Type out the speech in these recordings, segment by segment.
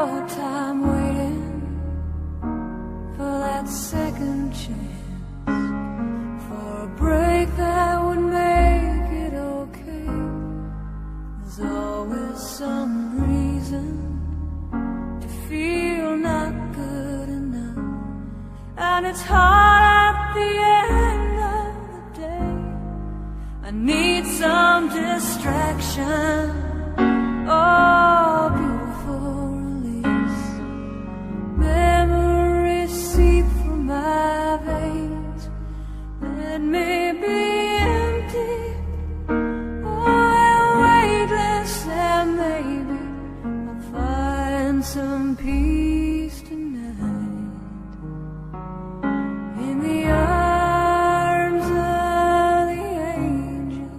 hard time waiting for that second chance, for a break that would make it okay. There's always some reason to feel not good enough, and it's hard at the end of the day. I need some distraction, oh, beautiful release. Memories seep from my veins. Let me be empty, oh, weightless, and maybe I'll find some peace tonight in the arms of the angel.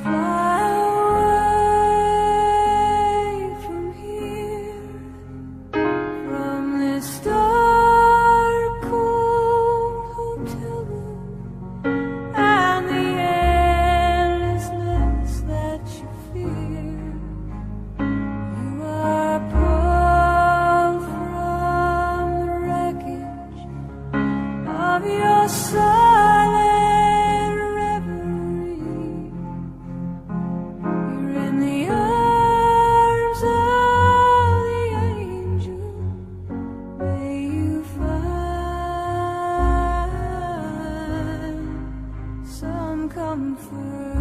Fly away from here, from this dark, cold hotel room, and the endlessness that you fear. You are pulled from the wreckage of your silent reverie. You're in the arms of the angel. May you find some comfort.